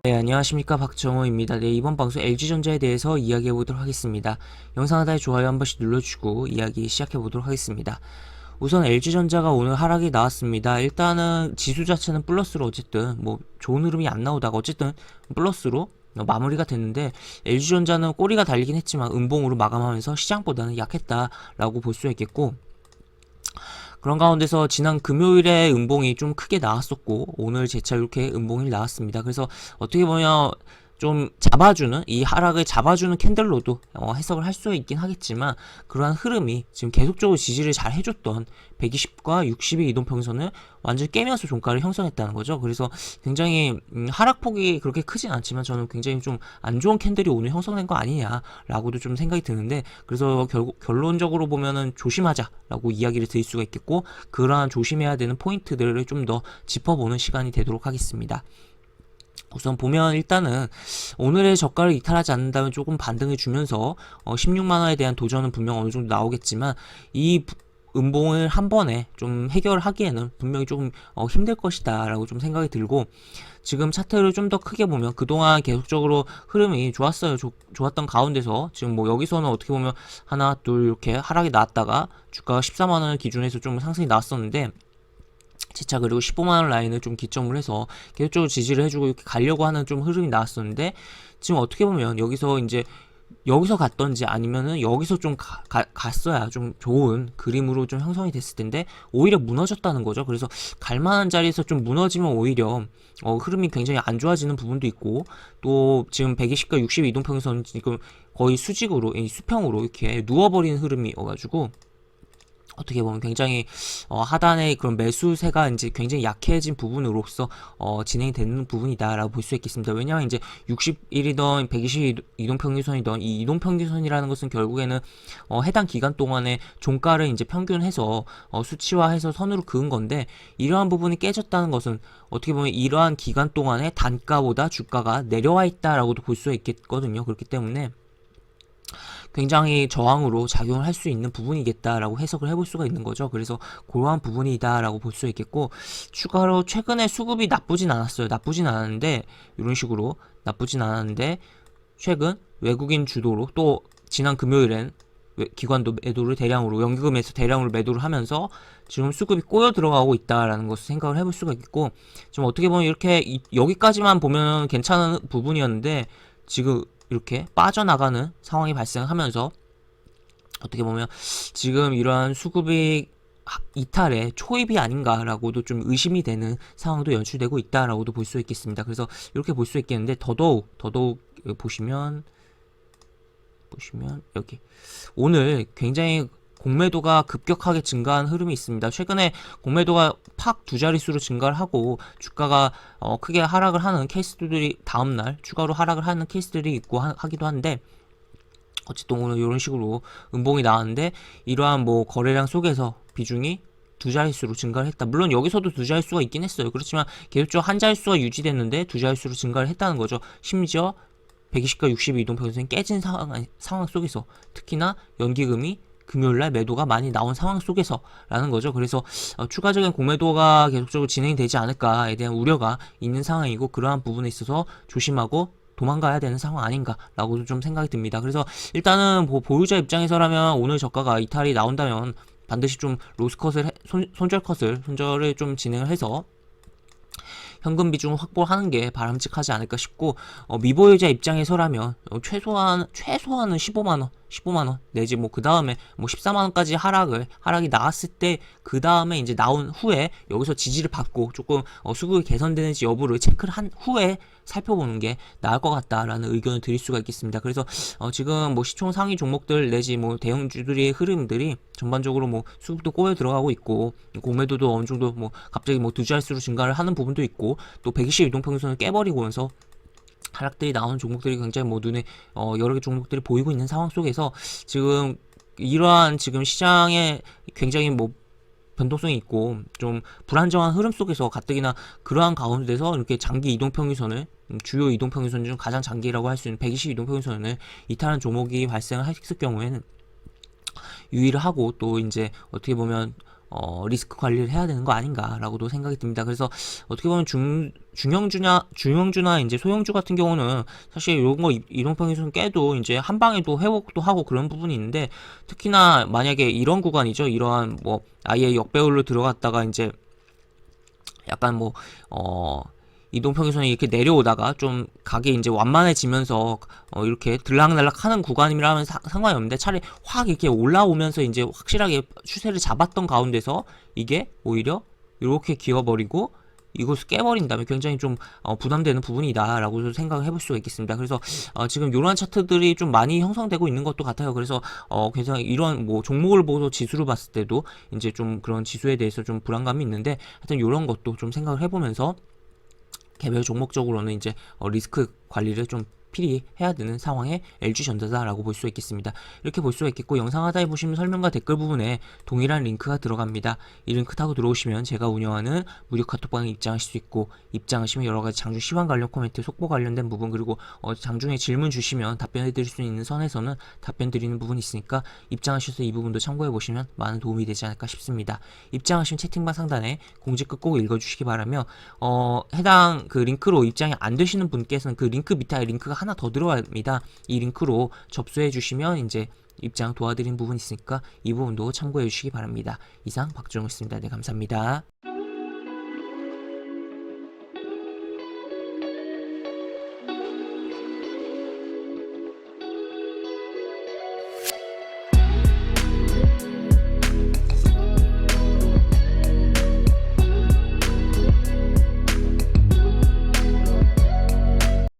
네, 안녕하십니까. 박정호입니다. 네, 이번 방송 LG전자에 대해서 이야기해 보도록 하겠습니다. 영상 하단에 좋아요 한 번씩 눌러주고 이야기 시작해 보도록 하겠습니다. 우선 LG전자가 오늘 하락이 나왔습니다. 일단은 지수 자체는 플러스로 어쨌든 뭐 좋은 흐름이 안 나오다가 어쨌든 플러스로 마무리가 됐는데, LG전자는 꼬리가 달리긴 했지만 음봉으로 마감하면서 시장보다는 약했다라고 볼 수 있겠고, 그런 가운데서 지난 금요일에 음봉이 좀 크게 나왔었고 오늘 재차 이렇게 음봉이 나왔습니다. 그래서 어떻게 보면 좀 잡아주는, 이 하락을 잡아주는 캔들로도 해석을 할 수 있긴 하겠지만, 그러한 흐름이 지금 계속적으로 지지를 잘 해줬던 120과 60의 이동평선을 완전히 깨면서 종가를 형성했다는 거죠. 그래서 굉장히 하락폭이 그렇게 크진 않지만 저는 굉장히 좀 안 좋은 캔들이 오늘 형성된 거 아니냐라고도 좀 생각이 드는데, 그래서 결론적으로 보면은 조심하자라고 이야기를 드릴 수가 있겠고, 그러한 조심해야 되는 포인트들을 좀 더 짚어보는 시간이 되도록 하겠습니다. 우선 보면 일단은 오늘의 저가를 이탈하지 않는다면 조금 반등을 주면서 16만원에 대한 도전은 분명 어느 정도 나오겠지만, 이 음봉을 한 번에 좀 해결하기에는 분명히 조금 힘들 것이다 라고 좀 생각이 들고, 지금 차트를 좀 더 크게 보면 그동안 계속적으로 흐름이 좋았어요. 좋았던 가운데서 지금 뭐 여기서는 어떻게 보면 하나 둘 이렇게 하락이 나왔다가 주가가 14만원을 기준에서 좀 상승이 나왔었는데, 재차 그리고 15만원 라인을 좀 기점으로 해서 계속적으로 지지를 해주고 이렇게 가려고 하는 좀 흐름이 나왔었는데, 지금 어떻게 보면 여기서 갔던지 아니면은 여기서 좀 갔어야 좀 좋은 그림으로 좀 형성이 됐을 텐데 오히려 무너졌다는 거죠. 그래서 갈만한 자리에서 좀 무너지면 오히려 흐름이 굉장히 안 좋아지는 부분도 있고, 또 지금 120과 60 이동평선 지금 거의 수직으로, 수평으로 이렇게 누워버리는 흐름이 어가지고 어떻게 보면 굉장히 하단의 그런 매수세가 이제 굉장히 약해진 부분으로서 진행이 되는 부분이다라고 볼 수 있겠습니다. 왜냐하면 이제 61이던 120 이동평균선이던 이 이동평균선이라는 것은 결국에는 해당 기간 동안의 종가를 이제 평균해서 수치화해서 선으로 그은 건데, 이러한 부분이 깨졌다는 것은 어떻게 보면 이러한 기간 동안의 단가보다 주가가 내려와 있다라고도 볼 수 있겠거든요. 그렇기 때문에 굉장히 저항으로 작용을 할 수 있는 부분이겠다라고 해석을 해볼 수가 있는 거죠. 그래서 그러한 부분이다라고 볼 수 있겠고, 추가로 최근에 수급이 나쁘진 않았어요. 나쁘진 않았는데, 이런 식으로 나쁘진 않았는데 최근 외국인 주도로 또 지난 금요일엔 기관도 매도를 대량으로, 연기금에서 대량으로 매도를 하면서 지금 수급이 꼬여 들어가고 있다라는 것을 생각을 해볼 수가 있겠고, 지금 어떻게 보면 이렇게 여기까지만 보면 괜찮은 부분이었는데 지금 이렇게 빠져나가는 상황이 발생하면서 어떻게 보면 지금 이러한 수급이 이탈의 초입이 아닌가라고도 좀 의심이 되는 상황도 연출되고 있다라고도 볼 수 있겠습니다. 그래서 이렇게 볼 수 있겠는데, 더더욱 보시면 여기 오늘 굉장히 공매도가 급격하게 증가한 흐름이 있습니다. 최근에 공매도가 팍 두 자릿수로 증가를 하고 주가가 크게 하락을 하는 케이스들이 다음날 추가로 하락을 하는 케이스들이 있고 하기도 한데, 어쨌든 오늘 이런 식으로 음봉이 나왔는데, 이러한 뭐 거래량 속에서 비중이 두 자릿수로 증가를 했다. 물론 여기서도 두 자릿수가 있긴 했어요. 그렇지만 계속적으로 한 자릿수가 유지됐는데 두 자릿수로 증가를 했다는 거죠. 심지어 120과 60의 이동평균선이 깨진 상황 속에서, 특히나 연기금이 금요일날 매도가 많이 나온 상황 속에서 라는 거죠. 그래서 추가적인 공매도가 계속적으로 진행이 되지 않을까에 대한 우려가 있는 상황이고, 그러한 부분에 있어서 조심하고 도망가야 되는 상황 아닌가라고도 좀 생각이 듭니다. 그래서 일단은 보유자 입장에서라면 오늘 저가가 이탈이 나온다면 반드시 좀 로스컷을 손절을 좀 진행을 해서 현금 비중을 확보하는 게 바람직하지 않을까 싶고, 미보유자 입장에서라면 최소한은 15만원 내지 뭐 그 다음에 뭐 14만원까지 하락이 나왔을 때, 그 다음에 이제 나온 후에 여기서 지지를 받고 조금 수급이 개선되는지 여부를 체크를 한 후에 살펴보는 게 나을 것 같다라는 의견을 드릴 수가 있겠습니다. 그래서 지금 뭐 시총 상위 종목들 내지 뭐 대형주들의 흐름들이 전반적으로 뭐 수급도 꼬여 들어가고 있고, 공매도도 어느 정도 뭐 갑자기 뭐 두 자릿수로 증가를 하는 부분도 있고, 또 120 이동평균선을 깨버리고면서 하락들이 나오는 종목들이 굉장히 뭐 눈에 여러 개 종목들이 보이고 있는 상황 속에서, 지금 이러한 지금 시장에 굉장히 뭐 변동성이 있고 좀 불안정한 흐름 속에서 가뜩이나 그러한 가운데서 이렇게 장기 이동평균선을, 주요 이동평균선 중 가장 장기라고 할 수 있는 120 이동평균선을 이탈한 종목이 발생을 했을 경우에는 유의를 하고, 또 이제 어떻게 보면 리스크 관리를 해야 되는 거 아닌가라고도 생각이 듭니다. 그래서 어떻게 보면 중형주나 이제 소형주 같은 경우는 사실 이런 거 이동평균선 깨도 이제 한 방에도 회복도 하고 그런 부분이 있는데, 특히나 만약에 이런 구간이죠. 이러한 뭐 아예 역배열로 들어갔다가 이제 약간 뭐 이동평균선이 이렇게 내려오다가 좀 가게 이제 완만해지면서 이렇게 들락날락 하는 구간이라면 상관이 없는데, 차라리 확 이렇게 올라오면서 이제 확실하게 추세를 잡았던 가운데서 이게 오히려 이렇게 기어버리고 이것을 깨버린다면 굉장히 좀 부담되는 부분이다 라고 생각을 해볼 수가 있겠습니다. 그래서 지금 이러한 차트들이 좀 많이 형성되고 있는 것도 같아요. 그래서 굉장히 이런 뭐 종목을 보고 지수를 봤을 때도 이제 좀 그런 지수에 대해서 좀 불안감이 있는데, 하여튼 이런 것도 좀 생각을 해보면서 개별 종목적으로는 이제 리스크 관리를 좀 필히 해야 되는 상황의 LG전자다라고 볼 수 있겠습니다. 이렇게 볼 수가 있겠고, 영상 하단에 보시면 설명과 댓글 부분에 동일한 링크가 들어갑니다. 이 링크 타고 들어오시면 제가 운영하는 무료 카톡방에 입장하실 수 있고, 입장하시면 여러가지 장중 시황 관련 코멘트, 속보 관련된 부분, 그리고 장중에 질문 주시면 답변해 드릴 수 있는 선에서는 답변 드리는 부분이 있으니까 입장하셔서 이 부분도 참고해 보시면 많은 도움이 되지 않을까 싶습니다. 입장하시면 채팅방 상단에 공지 끝 꼭 읽어주시기 바라며, 해당 그 링크로 입장이 안 되시는 분께서는 그 링크 밑에 링크가 하나 더 들어갑니다. 이 링크로 접수해 주시면 이제 입장 도와드린 부분이 있으니까 이 부분도 참고해 주시기 바랍니다. 이상 박주영이었습니다. 네, 감사합니다.